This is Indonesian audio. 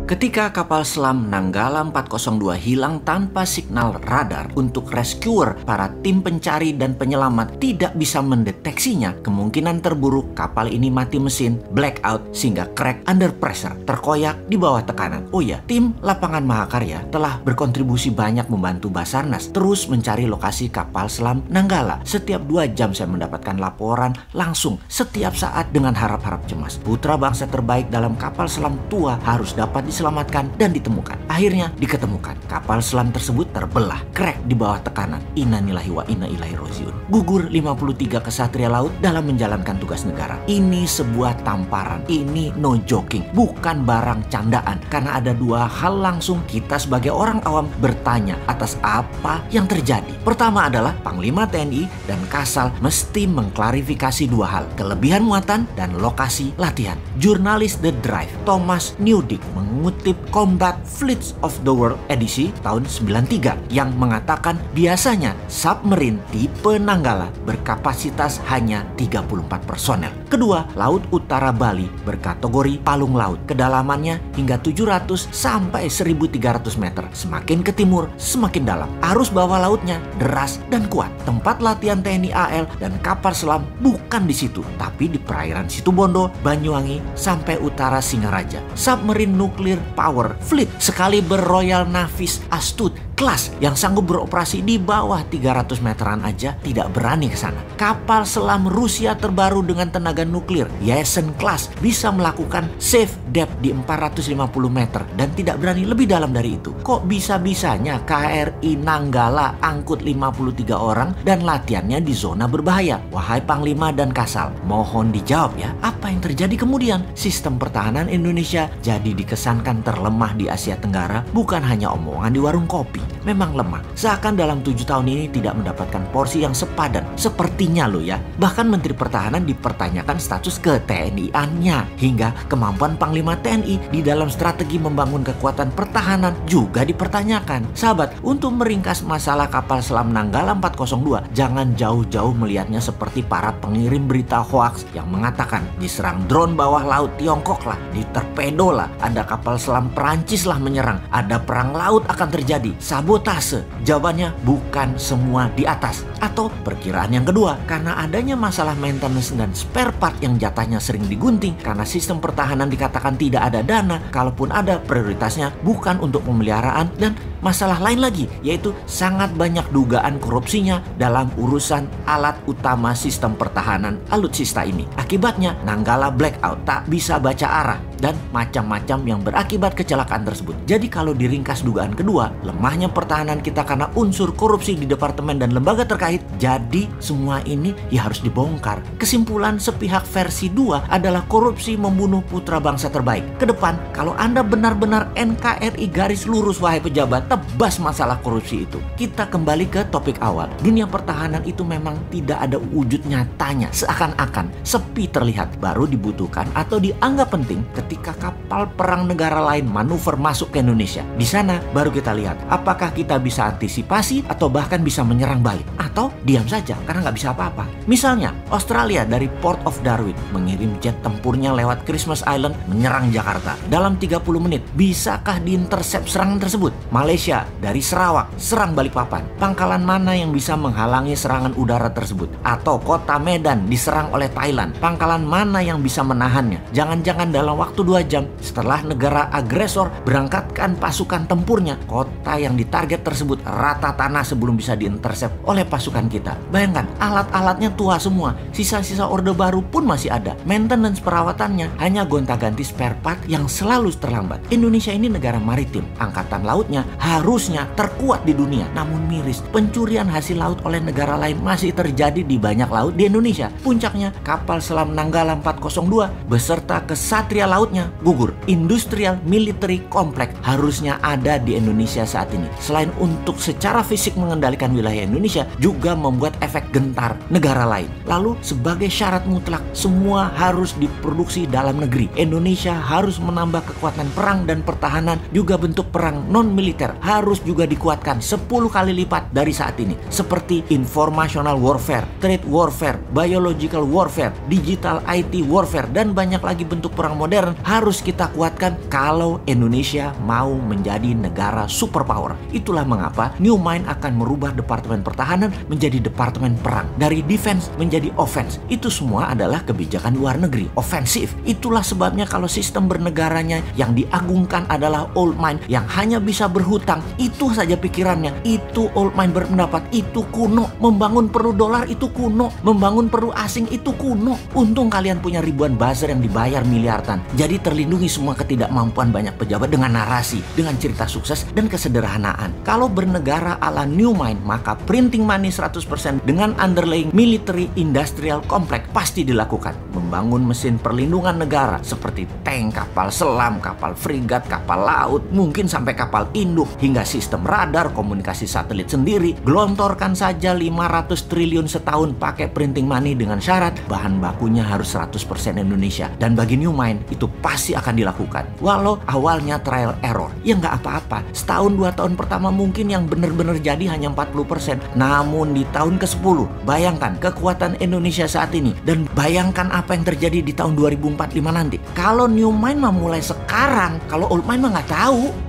Ketika kapal selam Nanggala 402 hilang tanpa signal radar untuk rescuer, para tim pencari dan penyelamat tidak bisa mendeteksinya. Kemungkinan terburuk kapal ini mati mesin, blackout, sehingga crack under pressure, terkoyak di bawah tekanan. Oh ya, tim Lapangan Mahakarya telah berkontribusi banyak membantu Basarnas terus mencari lokasi kapal selam Nanggala. Setiap 2 jam saya mendapatkan laporan langsung setiap saat dengan harap-harap cemas. Putra bangsa terbaik dalam kapal selam tua harus dapat diselamatkan dan ditemukan. Akhirnya diketemukan. Kapal selam tersebut terbelah, crack di bawah tekanan. Innalillahi wa inna ilaihi rajiun. Gugur 53 kesatria laut dalam menjalankan tugas negara. Ini sebuah tamparan. Ini no joking, bukan barang candaan. Karena ada 2 hal langsung kita sebagai orang awam bertanya atas apa yang terjadi. Pertama adalah Panglima TNI dan Kasal mesti mengklarifikasi 2 hal: kelebihan muatan dan lokasi latihan. Jurnalis The Drive Thomas Newdick mengutip Combat Fleets of the World edisi tahun 93 yang mengatakan biasanya submarine tipe Nanggala berkapasitas hanya 34 personel. Kedua, Laut Utara Bali berkategori palung laut. Kedalamannya hingga 700 sampai 1300 meter. Semakin ke timur, semakin dalam. Arus bawah lautnya deras dan kuat. Tempat latihan TNI AL dan kapal selam bukan di situ, tapi di perairan Situbondo, Banyuwangi, sampai utara Singaraja. Submarine Nuclear Power Fleet sekaliber Royal Navy's Astute kelas yang sanggup beroperasi di bawah 300 meteran aja tidak berani ke sana. Kapal selam Rusia terbaru dengan tenaga nuklir, Yesen Class, bisa melakukan safe depth di 450 meter dan tidak berani lebih dalam dari itu. Kok bisa-bisanya KRI Nanggala angkut 53 orang dan latihannya di zona berbahaya? Wahai Panglima dan Kasal, mohon dijawab ya, apa yang terjadi kemudian? Sistem pertahanan Indonesia jadi dikesankan terlemah di Asia Tenggara, bukan hanya omongan di warung kopi. Memang lemah, seakan dalam 7 tahun ini tidak mendapatkan porsi yang sepadan. Sepertinya loh ya, bahkan Menteri Pertahanan dipertanyakan status ke-TNI-annya, hingga kemampuan Panglima TNI di dalam strategi membangun kekuatan pertahanan juga dipertanyakan. Sahabat, untuk meringkas masalah kapal selam Nanggala 402, jangan jauh-jauh melihatnya seperti para pengirim berita hoaks yang mengatakan diserang drone bawah laut Tiongkok lah, ditorpedo lah, ada kapal selam Perancis lah menyerang, ada perang laut akan terjadi, sabotase. Jawabannya bukan semua di atas. Atau perkiraan yang kedua, karena adanya masalah maintenance dan spare part yang jatahnya sering digunting karena sistem pertahanan dikatakan tidak ada dana, kalaupun ada prioritasnya bukan untuk pemeliharaan, dan masalah lain lagi yaitu sangat banyak dugaan korupsinya dalam urusan alat utama sistem pertahanan alutsista ini. Akibatnya Nanggala blackout, tak bisa baca arah, dan macam-macam yang berakibat kecelakaan tersebut. Jadi kalau diringkas dugaan kedua, lemahnya pertahanan kita karena unsur korupsi di departemen dan lembaga terkait, jadi semua ini ya harus dibongkar. Kesimpulan sepihak versi 2 adalah korupsi membunuh putra bangsa terbaik. Kedepan, kalau Anda benar-benar NKRI garis lurus wahai pejabat, tebas masalah korupsi itu. Kita kembali ke topik awal. Dunia pertahanan itu memang tidak ada wujud nyatanya, seakan-akan sepi terlihat. Baru dibutuhkan atau dianggap penting ketika kapal perang negara lain manuver masuk ke Indonesia. Di sana baru kita lihat apakah kita bisa antisipasi atau bahkan bisa menyerang balik, atau diam saja karena nggak bisa apa-apa. Misalnya Australia dari Port of Darwin mengirim jet tempurnya lewat Christmas Island menyerang Jakarta. Dalam 30 menit bisakah diintersep serangan tersebut? Malaysia dari Sarawak serang Balikpapan. Pangkalan mana yang bisa menghalangi serangan udara tersebut? Atau kota Medan diserang oleh Thailand. Pangkalan mana yang bisa menahannya? Jangan-jangan dalam waktu 2 jam setelah negara agresor berangkatkan pasukan tempurnya, kota yang ditarget tersebut rata tanah sebelum bisa diintersep oleh pasukan kita. Bayangkan, alat-alatnya tua semua, sisa-sisa orde baru pun masih ada. Maintenance perawatannya hanya gonta-ganti spare part yang selalu terlambat. Indonesia ini negara maritim, angkatan lautnya harusnya terkuat di dunia. Namun miris, pencurian hasil laut oleh negara lain masih terjadi di banyak laut di Indonesia. Puncaknya, kapal selam Nanggala 402 beserta kesatria lautnya gugur. Industrial military complex harusnya ada di Indonesia saat ini. Selain untuk secara fisik mengendalikan wilayah Indonesia, juga membuat efek gentar negara lain. Lalu sebagai syarat mutlak, semua harus diproduksi dalam negeri. Indonesia harus menambah kekuatan perang dan pertahanan, juga bentuk perang non-militer harus juga dikuatkan 10 kali lipat dari saat ini. Seperti informational warfare, trade warfare, biological warfare, digital IT warfare, dan banyak lagi bentuk perang modern harus kita kuatkan kalau Indonesia mau menjadi negara superpower. Itulah mengapa New Mind akan merubah Departemen Pertahanan menjadi Departemen Perang. Dari defense menjadi offense. Itu semua adalah kebijakan luar negeri, ofensif. Itulah sebabnya kalau sistem bernegaranya yang diagungkan adalah old mind yang hanya bisa berhutang, itu saja pikirannya. Itu old mind berpendapat, itu kuno. Membangun perlu dolar itu kuno. Membangun perlu asing itu kuno. Untung kalian punya ribuan buzzer yang dibayar miliaran. Jadi terlindungi semua ketidakmampuan banyak pejabat dengan narasi, dengan cerita sukses dan kesederhanaan. Kalau bernegara ala New Mind, maka printing money 100% dengan underlying military industrial complex pasti dilakukan. Membangun mesin perlindungan negara seperti tank, kapal selam, kapal frigat, kapal laut, mungkin sampai kapal induk, hingga sistem radar, komunikasi satelit sendiri. Gelontorkan saja 500 triliun setahun pakai printing money dengan syarat bahan bakunya harus 100% Indonesia. Dan bagi New Mind itu pasti akan dilakukan. Walau awalnya trial error, ya nggak apa-apa. Setahun 2 tahun pertama mungkin yang benar-benar jadi hanya 40%. Namun di tahun ke-10, bayangkan kekuatan Indonesia saat ini dan bayangkan apa yang terjadi di tahun 2045 nanti. Kalau New Mind mah mulai sekarang, kalau Old Mind mah nggak tahu.